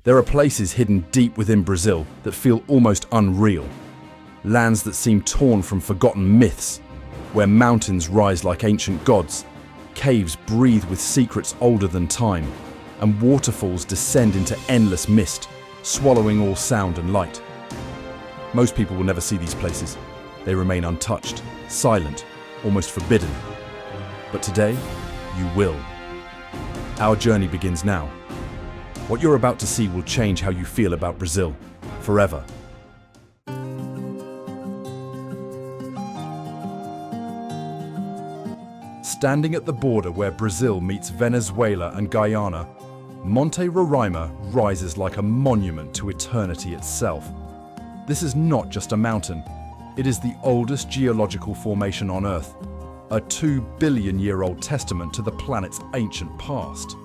There are places hidden deep within Brazil that feel almost unreal. Lands that seem torn from forgotten myths, where mountains rise like ancient gods, caves breathe with secrets older than time, and waterfalls descend into endless mist, swallowing all sound and light. Most people will never see these places. They remain untouched, silent, almost forbidden. But today, you will. Our journey begins now. What you're about to see will change how you feel about Brazil, forever. Standing at the border where Brazil meets Venezuela and Guyana, Monte Roraima rises like a monument to eternity itself. This is not just a mountain. It is the oldest geological formation on Earth, a 2-billion-year-old testament to the planet's ancient past.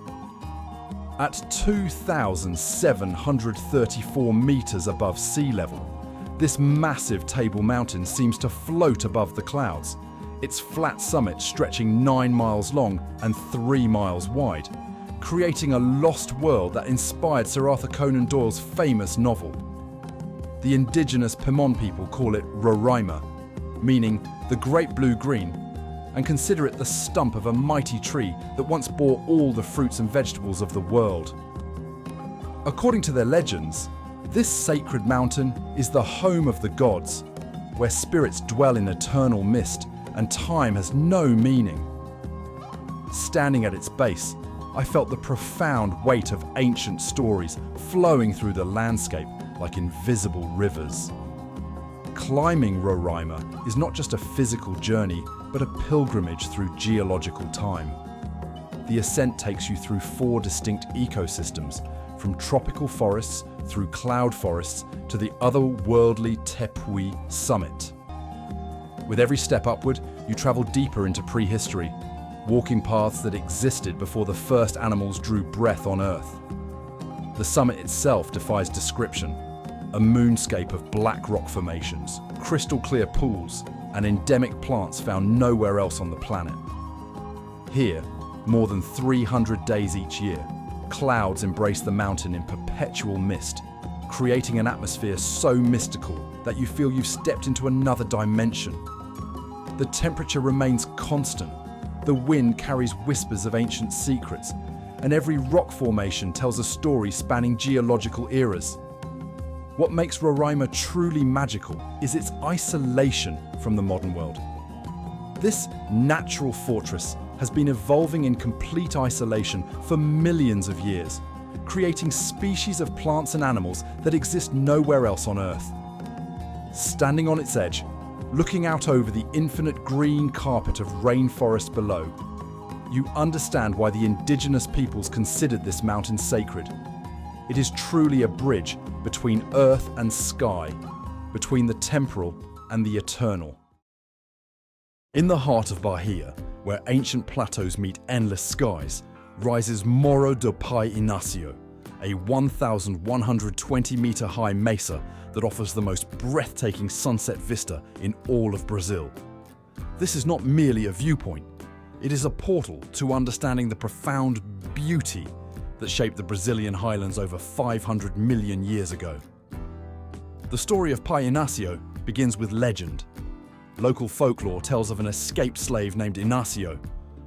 At 2,734 meters above sea level, this massive table mountain seems to float above the clouds, its flat summit stretching 9 miles long and 3 miles wide, creating a lost world that inspired Sir Arthur Conan Doyle's famous novel. The indigenous Pemon people call it Roraima, meaning the great blue-green, and consider it the stump of a mighty tree that once bore all the fruits and vegetables of the world. According to their legends, this sacred mountain is the home of the gods, where spirits dwell in eternal mist and time has no meaning. Standing at its base, I felt the profound weight of ancient stories flowing through the landscape like invisible rivers. Climbing Roraima is not just a physical journey, but a pilgrimage through geological time. The ascent takes you through 4 distinct ecosystems, from tropical forests through cloud forests to the otherworldly Tepuy summit. With every step upward, you travel deeper into prehistory, walking paths that existed before the first animals drew breath on Earth. The summit itself defies description, a moonscape of black rock formations, crystal clear pools, and endemic plants found nowhere else on the planet. Here, more than 300 days each year, clouds embrace the mountain in perpetual mist, creating an atmosphere so mystical that you feel you've stepped into another dimension. The temperature remains constant, the wind carries whispers of ancient secrets, and every rock formation tells a story spanning geological eras. What makes Roraima truly magical is its isolation from the modern world. This natural fortress has been evolving in complete isolation for millions of years, creating species of plants and animals that exist nowhere else on Earth. Standing on its edge, looking out over the infinite green carpet of rainforest below, you understand why the indigenous peoples considered this mountain sacred. It is truly a bridge between earth and sky, between the temporal and the eternal. In the heart of Bahia, where ancient plateaus meet endless skies, rises Morro do Pai Inácio, a 1,120-meter high mesa that offers the most breathtaking sunset vista in all of Brazil. This is not merely a viewpoint, it is a portal to understanding the profound beauty that shaped the Brazilian highlands over 500 million years ago. The story of Pai Inácio begins with legend. Local folklore tells of an escaped slave named Inácio,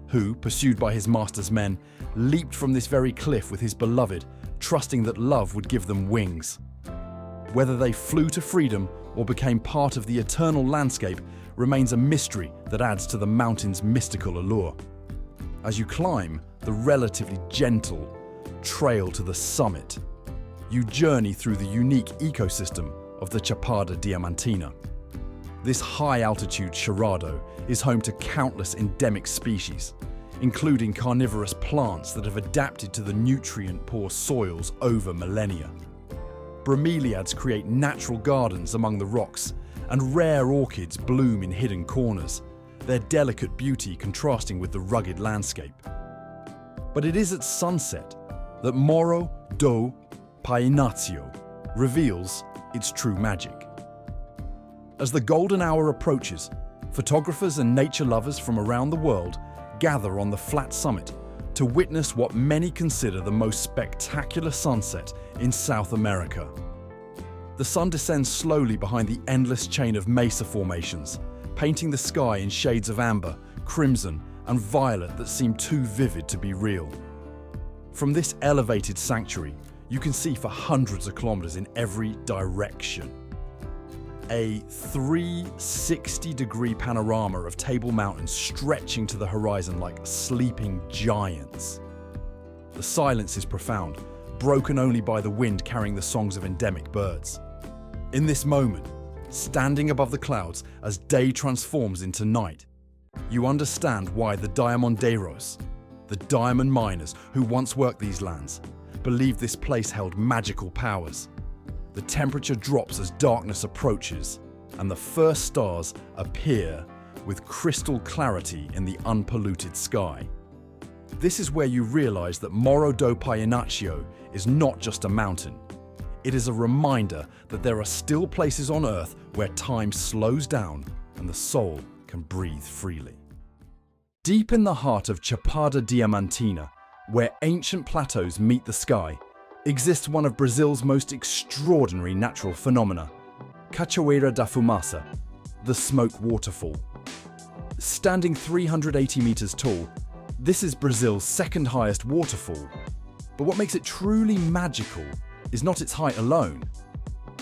who, pursued by his master's men, leaped from this very cliff with his beloved, trusting that love would give them wings. Whether they flew to freedom or became part of the eternal landscape remains a mystery that adds to the mountain's mystical allure. As you climb the relatively gentle trail to the summit, you journey through the unique ecosystem of the Chapada Diamantina. This high-altitude cerrado is home to countless endemic species, including carnivorous plants that have adapted to the nutrient-poor soils over millennia. Bromeliads create natural gardens among the rocks, and rare orchids bloom in hidden corners, their delicate beauty contrasting with the rugged landscape. But it is at sunset that Morro do Pai Inácio reveals its true magic. As the golden hour approaches, photographers and nature lovers from around the world gather on the flat summit to to witness what many consider the most spectacular sunset in South America. The sun descends slowly behind the endless chain of mesa formations, painting the sky in shades of amber, crimson, and violet that seem too vivid to be real. From this elevated sanctuary, you can see for hundreds of kilometers in every direction. A 360-degree panorama of Table Mountain stretching to the horizon like sleeping giants. The silence is profound, broken only by the wind carrying the songs of endemic birds. In this moment, standing above the clouds as day transforms into night, you understand why the Diamonderos, the diamond miners who once worked these lands, believed this place held magical powers. The temperature drops as darkness approaches, and the first stars appear with crystal clarity in the unpolluted sky. This is where you realize that Morro do Painaccio is not just a mountain. It is a reminder that there are still places on Earth where time slows down and the soul can breathe freely. Deep in the heart of Chapada Diamantina, where ancient plateaus meet the sky, exists one of Brazil's most extraordinary natural phenomena, Cachoeira da Fumaça, the smoke waterfall. Standing 380 meters tall, this is Brazil's second highest waterfall. But what makes it truly magical is not its height alone.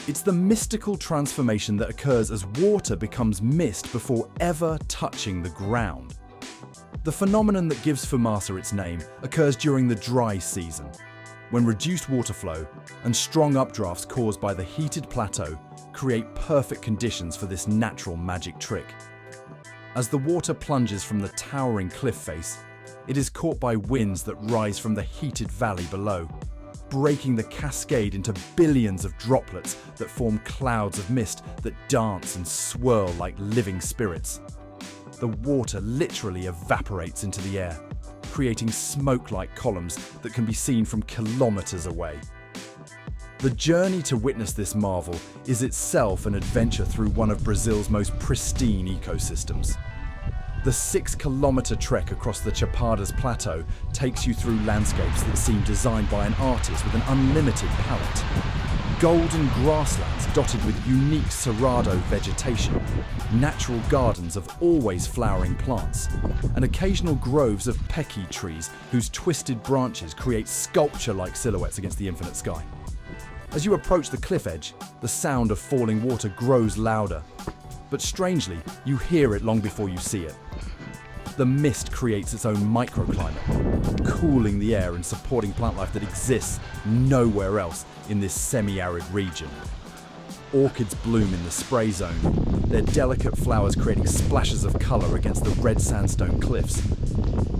It's the mystical transformation that occurs as water becomes mist before ever touching the ground. The phenomenon that gives Fumaça its name occurs during the dry season, when reduced water flow and strong updrafts caused by the heated plateau create perfect conditions for this natural magic trick. As the water plunges from the towering cliff face, it is caught by winds that rise from the heated valley below, breaking the cascade into billions of droplets that form clouds of mist that dance and swirl like living spirits. The water literally evaporates into the air, creating smoke-like columns that can be seen from kilometers away. The journey to witness this marvel is itself an adventure through one of Brazil's most pristine ecosystems. The 6-kilometer trek across the Chapadas Plateau takes you through landscapes that seem designed by an artist with an unlimited palette. Golden grasslands dotted with unique cerrado vegetation, natural gardens of always flowering plants, and occasional groves of pequi trees whose twisted branches create sculpture-like silhouettes against the infinite sky. As you approach the cliff edge, the sound of falling water grows louder, but strangely, you hear it long before you see it. The mist creates its own microclimate, cooling the air and supporting plant life that exists nowhere else in this semi-arid region. Orchids bloom in the spray zone, their delicate flowers creating splashes of colour against the red sandstone cliffs.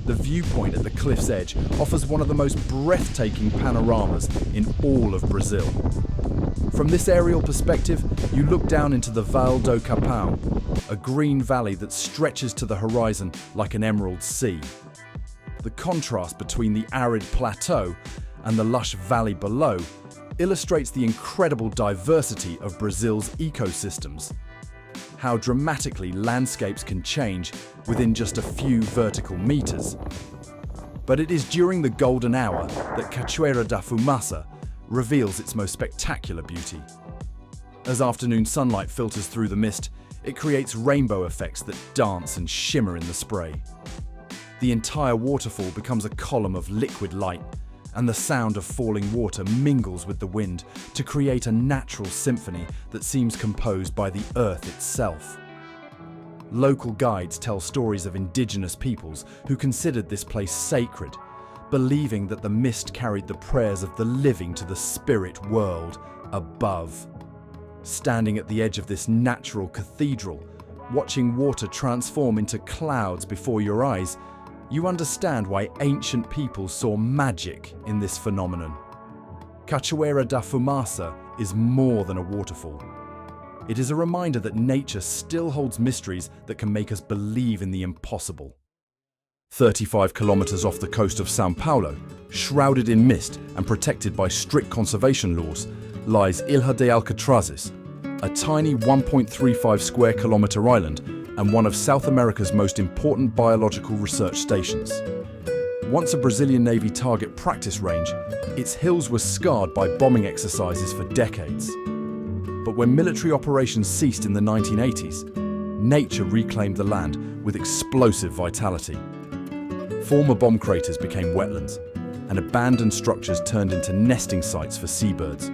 The viewpoint at the cliff's edge offers one of the most breathtaking panoramas in all of Brazil. From this aerial perspective, you look down into the Val do Capão, a green valley that stretches to the horizon like an emerald sea. The contrast between the arid plateau and the lush valley below illustrates the incredible diversity of Brazil's ecosystems. How dramatically landscapes can change within just a few vertical meters. But it is during the golden hour that Cachoeira da Fumaça reveals its most spectacular beauty. As afternoon sunlight filters through the mist, it creates rainbow effects that dance and shimmer in the spray. The entire waterfall becomes a column of liquid light, and the sound of falling water mingles with the wind to create a natural symphony that seems composed by the earth itself. Local guides tell stories of indigenous peoples who considered this place sacred, believing that the mist carried the prayers of the living to the spirit world above. Standing at the edge of this natural cathedral, watching water transform into clouds before your eyes, you understand why ancient people saw magic in this phenomenon. Cachoeira da Fumaça is more than a waterfall. It is a reminder that nature still holds mysteries that can make us believe in the impossible. 35 kilometers off the coast of São Paulo, shrouded in mist and protected by strict conservation laws, lies Ilha de Alcatrazes, a tiny 1.35 square kilometer island and one of South America's most important biological research stations. Once a Brazilian Navy target practice range, its hills were scarred by bombing exercises for decades. But when military operations ceased in the 1980s, nature reclaimed the land with explosive vitality. Former bomb craters became wetlands, and abandoned structures turned into nesting sites for seabirds.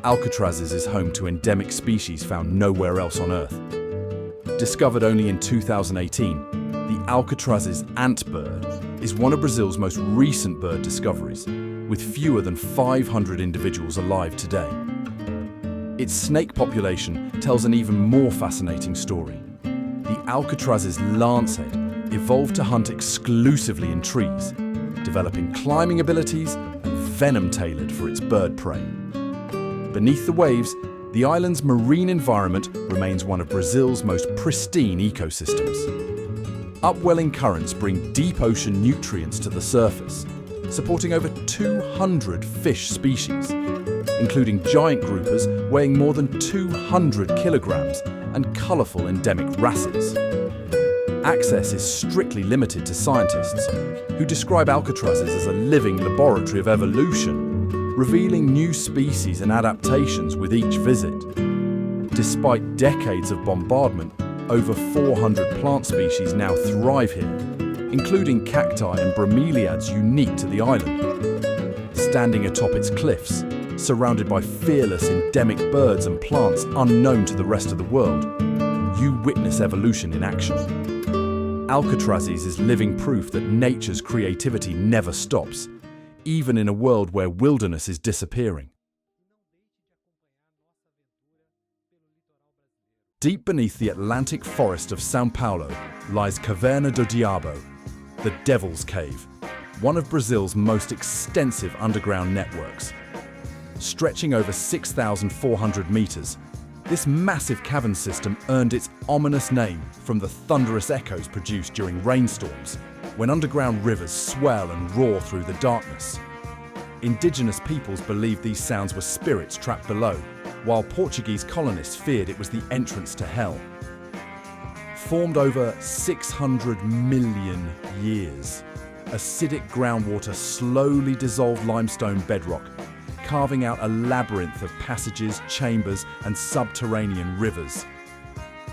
Alcatrazes is home to endemic species found nowhere else on Earth. Discovered only in 2018, the Alcatrazes antbird is one of Brazil's most recent bird discoveries, with fewer than 500 individuals alive today. Its snake population tells an even more fascinating story. The Alcatrazes lancehead evolved to hunt exclusively in trees, developing climbing abilities and venom tailored for its bird prey. Beneath the waves, the island's marine environment remains one of Brazil's most pristine ecosystems. Upwelling currents bring deep ocean nutrients to the surface, supporting over 200 fish species, including giant groupers weighing more than 200 kilograms and colourful endemic wrasses. Access is strictly limited to scientists, who describe Alcatrazes as a living laboratory of evolution, revealing new species and adaptations with each visit. Despite decades of bombardment, over 400 plant species now thrive here, including cacti and bromeliads unique to the island. Standing atop its cliffs, surrounded by fearless endemic birds and plants unknown to the rest of the world, you witness evolution in action. Alcatrazes is living proof that nature's creativity never stops, even in a world where wilderness is disappearing. Deep beneath the Atlantic forest of São Paulo lies Caverna do Diabo, the Devil's Cave, one of Brazil's most extensive underground networks. Stretching over 6,400 meters, this massive cavern system earned its ominous name from the thunderous echoes produced during rainstorms, when underground rivers swell and roar through the darkness. Indigenous peoples believed these sounds were spirits trapped below, while Portuguese colonists feared it was the entrance to hell. Formed over 600 million years, acidic groundwater slowly dissolved limestone bedrock, carving out a labyrinth of passages, chambers, and subterranean rivers.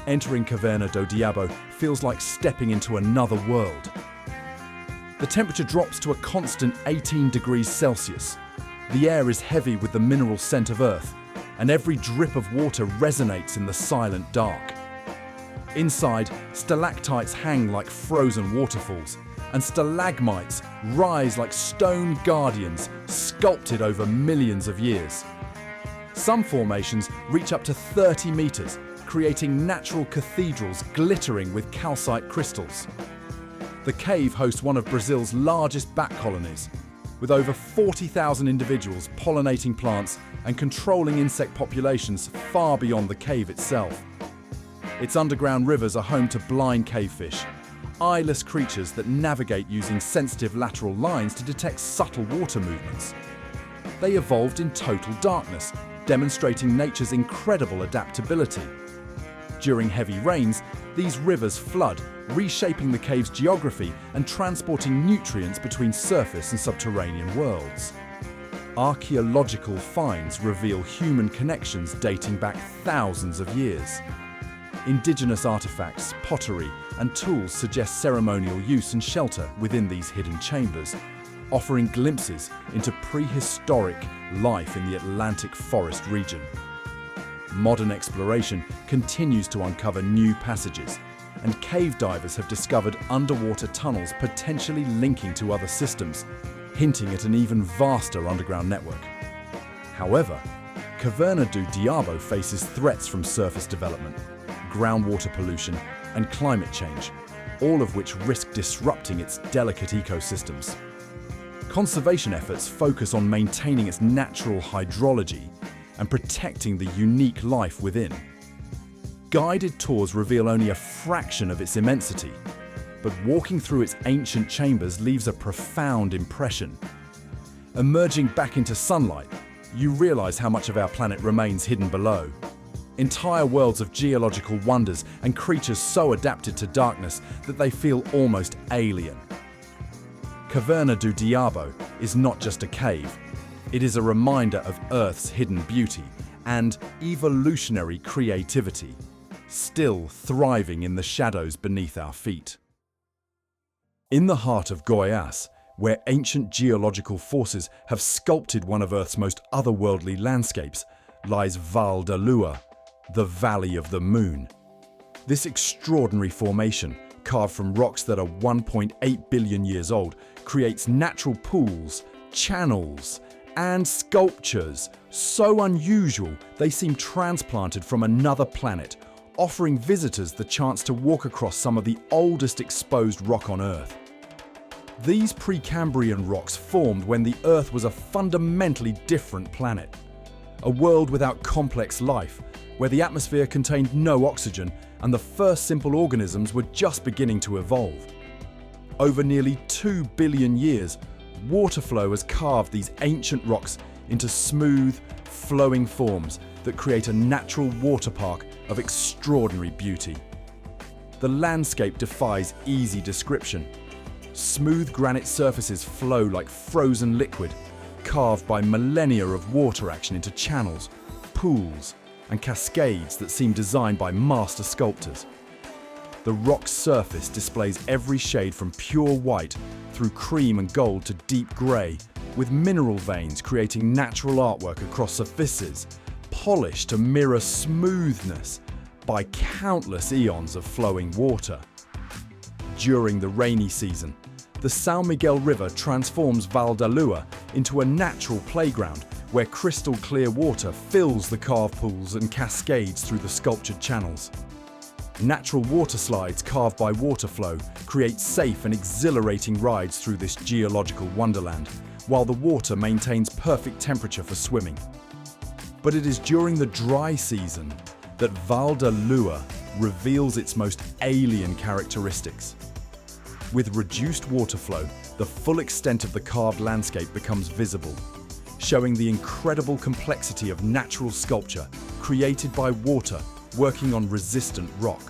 Entering Caverna do Diabo feels like stepping into another world. The temperature drops to a constant 18 degrees Celsius. The air is heavy with the mineral scent of Earth, and every drip of water resonates in the silent dark. Inside, stalactites hang like frozen waterfalls, and stalagmites rise like stone guardians sculpted over millions of years. Some formations reach up to 30 meters, creating natural cathedrals glittering with calcite crystals. The cave hosts one of Brazil's largest bat colonies, with over 40,000 individuals pollinating plants and controlling insect populations far beyond the cave itself. Its underground rivers are home to blind cavefish, eyeless creatures that navigate using sensitive lateral lines to detect subtle water movements. They evolved in total darkness, demonstrating nature's incredible adaptability. During heavy rains, these rivers flood, reshaping the cave's geography and transporting nutrients between surface and subterranean worlds. Archaeological finds reveal human connections dating back thousands of years. Indigenous artifacts, pottery, and tools suggest ceremonial use and shelter within these hidden chambers, offering glimpses into prehistoric life in the Atlantic forest region. Modern exploration continues to uncover new passages, and cave divers have discovered underwater tunnels potentially linking to other systems, hinting at an even vaster underground network. However, Caverna do Diabo faces threats from surface development, groundwater pollution, and climate change, all of which risk disrupting its delicate ecosystems. Conservation efforts focus on maintaining its natural hydrology and protecting the unique life within. Guided tours reveal only a fraction of its immensity, but walking through its ancient chambers leaves a profound impression. Emerging back into sunlight, you realize how much of our planet remains hidden below. Entire worlds of geological wonders and creatures so adapted to darkness that they feel almost alien. Caverna do Diabo is not just a cave. It is a reminder of Earth's hidden beauty and evolutionary creativity, still thriving in the shadows beneath our feet. In the heart of Goiás, where ancient geological forces have sculpted one of Earth's most otherworldly landscapes, lies Val da Lua, the Valley of the Moon. This extraordinary formation, carved from rocks that are 1.8 billion years old, creates natural pools, channels, and sculptures so unusual they seem transplanted from another planet, offering visitors the chance to walk across some of the oldest exposed rock on Earth. These Precambrian rocks formed when the Earth was a fundamentally different planet, a world without complex life, where the atmosphere contained no oxygen and the first simple organisms were just beginning to evolve. Over nearly 2 billion years, water flow has carved these ancient rocks into smooth, flowing forms that create a natural water park of extraordinary beauty. The landscape defies easy description. Smooth granite surfaces flow like frozen liquid, carved by millennia of water action into channels, pools, and cascades that seem designed by master sculptors. The rock's surface displays every shade from pure white through cream and gold to deep grey, with mineral veins creating natural artwork across surfaces, polished to mirror smoothness by countless eons of flowing water. During the rainy season, the São Miguel River transforms Val da Lua into a natural playground where crystal clear water fills the carved pools and cascades through the sculptured channels. Natural water slides carved by water flow create safe and exhilarating rides through this geological wonderland, while the water maintains perfect temperature for swimming. But it is during the dry season that Val da Lua reveals its most alien characteristics. With reduced water flow, the full extent of the carved landscape becomes visible, showing the incredible complexity of natural sculpture created by water working on resistant rock.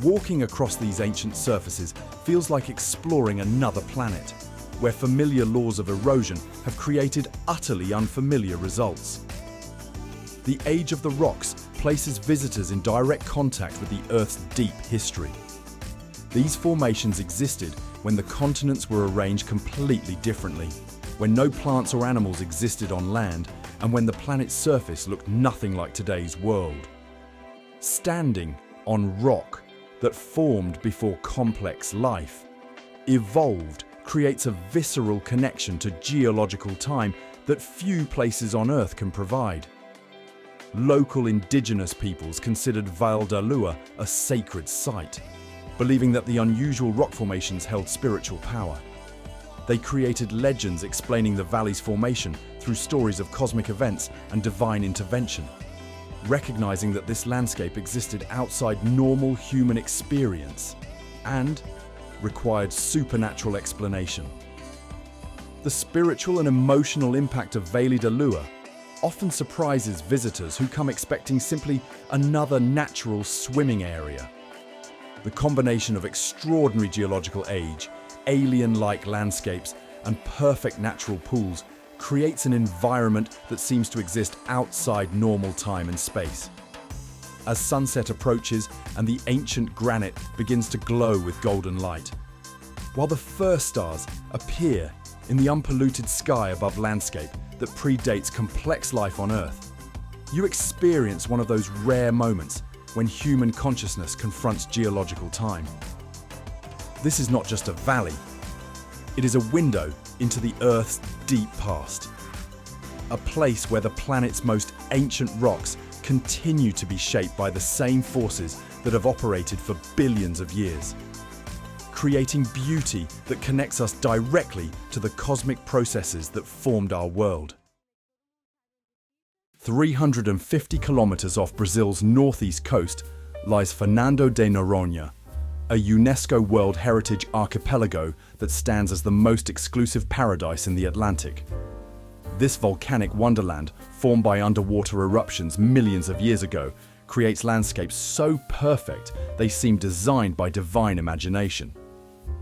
Walking across these ancient surfaces feels like exploring another planet, where familiar laws of erosion have created utterly unfamiliar results. The age of the rocks places visitors in direct contact with the Earth's deep history. These formations existed when the continents were arranged completely differently, when no plants or animals existed on land, and when the planet's surface looked nothing like today's world. Standing on rock that formed before complex life evolved creates a visceral connection to geological time that few places on Earth can provide. Local indigenous peoples considered Val da Lua a sacred site, believing that the unusual rock formations held spiritual power. They created legends explaining the valley's formation through stories of cosmic events and divine intervention, recognizing that this landscape existed outside normal human experience and required supernatural explanation. The spiritual and emotional impact of Vale da Lua often surprises visitors who come expecting simply another natural swimming area. The combination of extraordinary geological age, alien-like landscapes, and perfect natural pools creates an environment that seems to exist outside normal time and space. As sunset approaches and the ancient granite begins to glow with golden light, while the first stars appear in the unpolluted sky above landscape that predates complex life on Earth, you experience one of those rare moments when human consciousness confronts geological time. This is not just a valley, it is a window into the Earth's deep past. A place where the planet's most ancient rocks continue to be shaped by the same forces that have operated for billions of years, creating beauty that connects us directly to the cosmic processes that formed our world. 350 kilometers off Brazil's northeast coast lies Fernando de Noronha, a UNESCO World Heritage Archipelago that stands as the most exclusive paradise in the Atlantic. This volcanic wonderland, formed by underwater eruptions millions of years ago, creates landscapes so perfect they seem designed by divine imagination.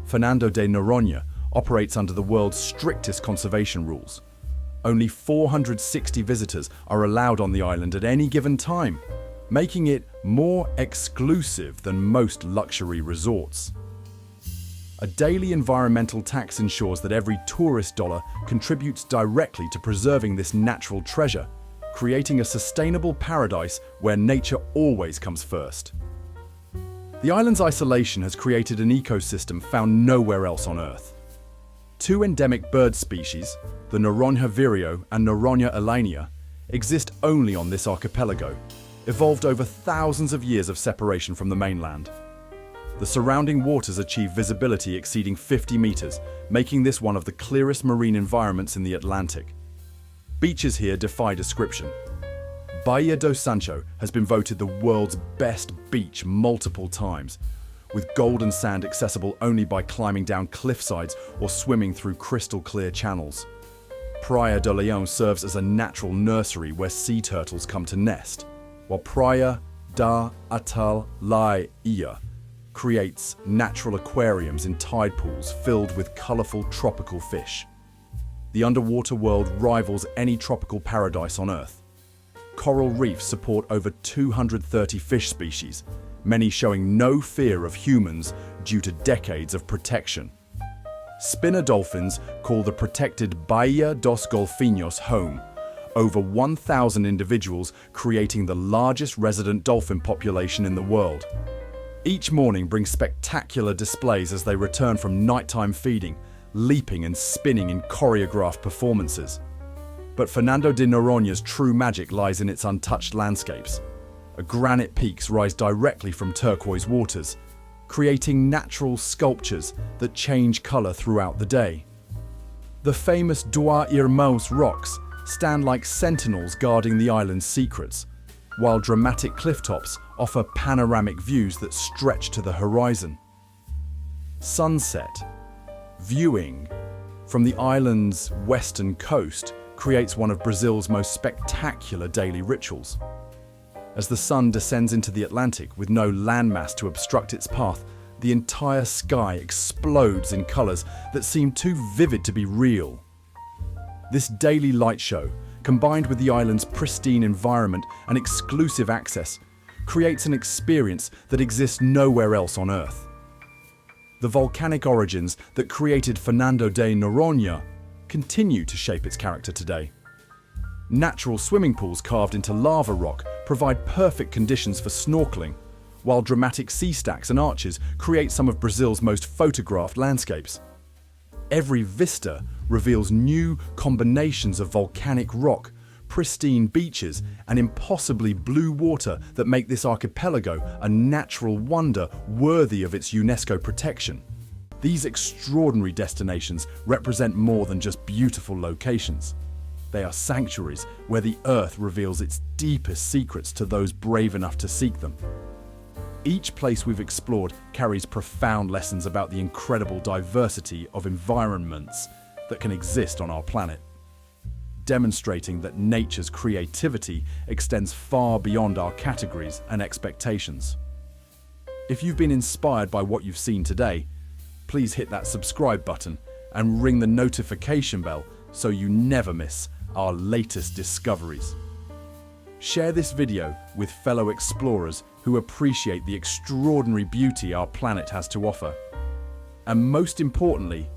Fernando de Noronha operates under the world's strictest conservation rules. Only 460 visitors are allowed on the island at any given time, making it more exclusive than most luxury resorts. A daily environmental tax ensures that every tourist dollar contributes directly to preserving this natural treasure, creating a sustainable paradise where nature always comes first. The island's isolation has created an ecosystem found nowhere else on Earth. Two endemic bird species, the Noronha vireo and Noronha elinea, exist only on this archipelago, evolved over thousands of years of separation from the mainland. The surrounding waters achieve visibility exceeding 50 meters, making this one of the clearest marine environments in the Atlantic. Beaches here defy description. Bahia do Sancho has been voted the world's best beach multiple times, with golden sand accessible only by climbing down cliffsides or swimming through crystal-clear channels. Praia do Leão serves as a natural nursery where sea turtles come to nest, while Praia da Atalaia creates natural aquariums in tide pools filled with colorful tropical fish. The underwater world rivals any tropical paradise on Earth. Coral reefs support over 230 fish species, many showing no fear of humans due to decades of protection. Spinner dolphins call the protected Baía dos Golfinhos home, over 1,000 individuals creating the largest resident dolphin population in the world. Each morning brings spectacular displays as they return from nighttime feeding, leaping and spinning in choreographed performances. But Fernando de Noronha's true magic lies in its untouched landscapes. Granite peaks rise directly from turquoise waters, creating natural sculptures that change color throughout the day. The famous Dois Irmãos rocks stand like sentinels guarding the island's secrets, while dramatic clifftops offer panoramic views that stretch to the horizon. Sunset viewing from the island's western coast creates one of Brazil's most spectacular daily rituals. As the sun descends into the Atlantic with no landmass to obstruct its path, the entire sky explodes in colors that seem too vivid to be real. This daily light show, combined with the island's pristine environment and exclusive access, creates an experience that exists nowhere else on Earth. The volcanic origins that created Fernando de Noronha continue to shape its character today. Natural swimming pools carved into lava rock provide perfect conditions for snorkeling, while dramatic sea stacks and arches create some of Brazil's most photographed landscapes. Every vista reveals new combinations of volcanic rock, pristine beaches, and impossibly blue water that make this archipelago a natural wonder worthy of its UNESCO protection. These extraordinary destinations represent more than just beautiful locations. They are sanctuaries where the Earth reveals its deepest secrets to those brave enough to seek them. Each place we've explored carries profound lessons about the incredible diversity of environments that can exist on our planet, demonstrating that nature's creativity extends far beyond our categories and expectations. If you've been inspired by what you've seen today, please hit that subscribe button and ring the notification bell so you never miss our latest discoveries. Share this video with fellow explorers who appreciate the extraordinary beauty our planet has to offer. And most importantly,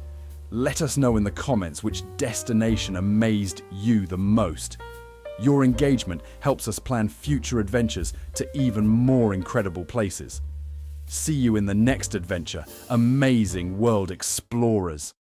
let us know in the comments which destination amazed you the most. Your engagement helps us plan future adventures to even more incredible places. See you in the next adventure, amazing world explorers.